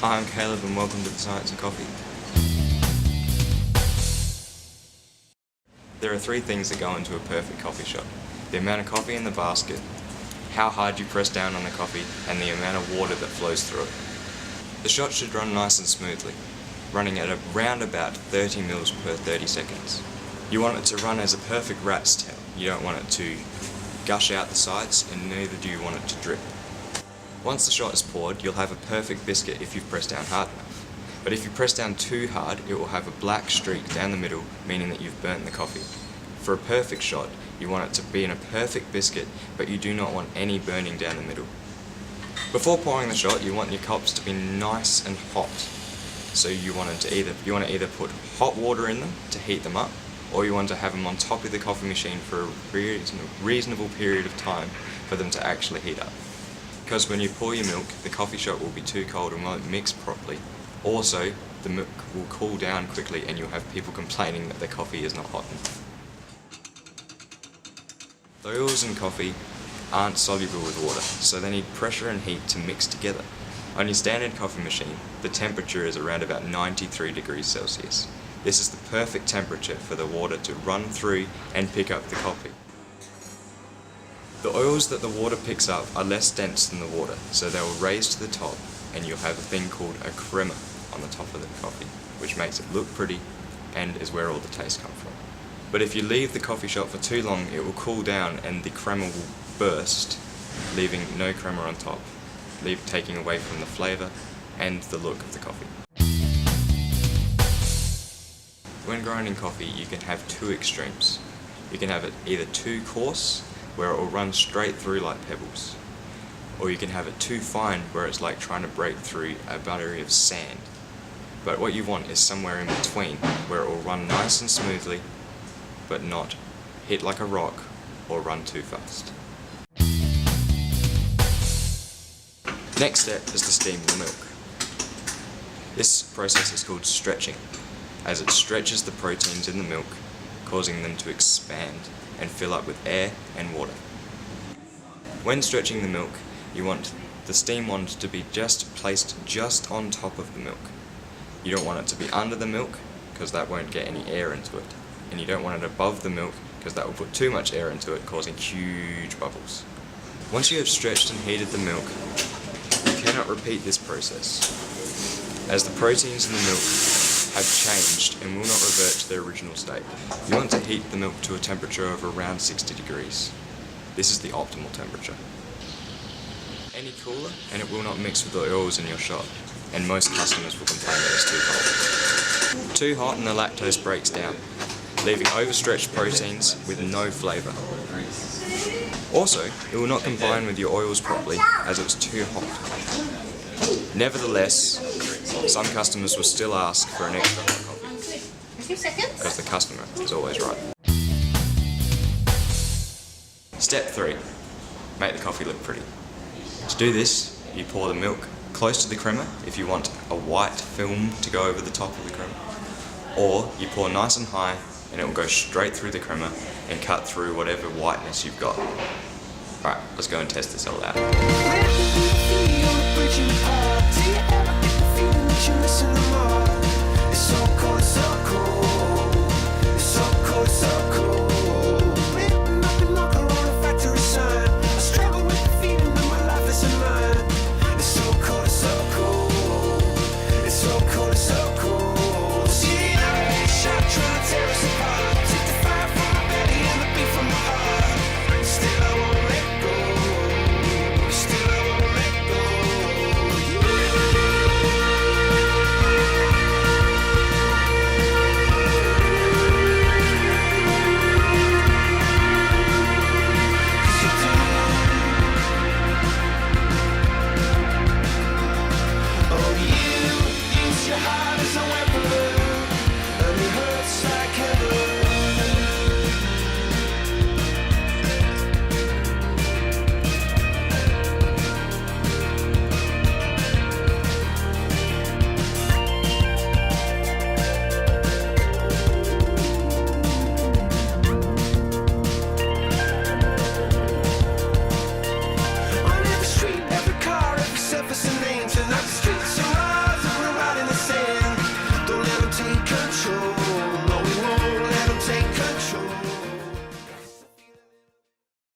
I'm Caleb and welcome to the Science of Coffee. There are three things that go into a perfect coffee shot: the amount of coffee in the basket, how hard you press down on the coffee, and the amount of water that flows through it. The shot should run nice and smoothly, running at around about 30 mils per 30 seconds. You want it to run as a perfect rat's tail. You don't want it to gush out the sides, and neither do you want it to drip. Once the shot is poured, you'll have a perfect biscuit if you've pressed down hard enough. But if you press down too hard, it will have a black streak down the middle, meaning that you've burnt the coffee. For a perfect shot, you want it to be in a perfect biscuit, but you do not want any burning down the middle. Before pouring the shot, you want your cups to be nice and hot. So you want to either put hot water in them to heat them up, or you want to have them on top of the coffee machine for a reasonable period of time for them to actually heat up. Because when you pour your milk, the coffee shot will be too cold and won't mix properly. Also, the milk will cool down quickly and you'll have people complaining that their coffee is not hot enough. The oils in coffee aren't soluble with water, so they need pressure and heat to mix together. On your standard coffee machine, the temperature is around about 93 degrees Celsius. This is the perfect temperature for the water to run through and pick up the coffee. The oils that the water picks up are less dense than the water, so they will raise to the top and you'll have a thing called a crema on the top of the coffee, which makes it look pretty and is where all the taste comes from. But if you leave the coffee shot for too long, it will cool down and the crema will burst, leaving no crema on top, taking away from the flavour and the look of the coffee. When grinding coffee, you can have two extremes. You can have it either too coarse, where it will run straight through like pebbles, or you can have it too fine, where it's like trying to break through a battery of sand. But what you want is somewhere in between, where it will run nice and smoothly, but not hit like a rock or run too fast. Next step is to steam the milk. This process is called stretching, as it stretches the proteins in the milk, causing them to expand and fill up with air and water. When stretching the milk, you want the steam wand to be placed just on top of the milk. You don't want it to be under the milk, because that won't get any air into it. And you don't want it above the milk, because that will put too much air into it, causing huge bubbles. Once you have stretched and heated the milk, you cannot repeat this process, as the proteins in the milk have changed and will not revert to their original state. You want to heat the milk to a temperature of around 60 degrees. This is the optimal temperature. Any cooler and it will not mix with the oils in your shot, and most customers will complain that it's too cold. Too hot and the lactose breaks down, leaving overstretched proteins with no flavour. Also, it will not combine with your oils properly as it's too hot. Nevertheless, some customers will still ask for an extra hot coffee, because the customer is always right. Step 3. Make the coffee look pretty. To do this, you pour the milk close to the crema if you want a white film to go over the top of the crema, or you pour nice and high and it will go straight through the crema and cut through whatever whiteness you've got. Alright, let's go and test this all out. take control.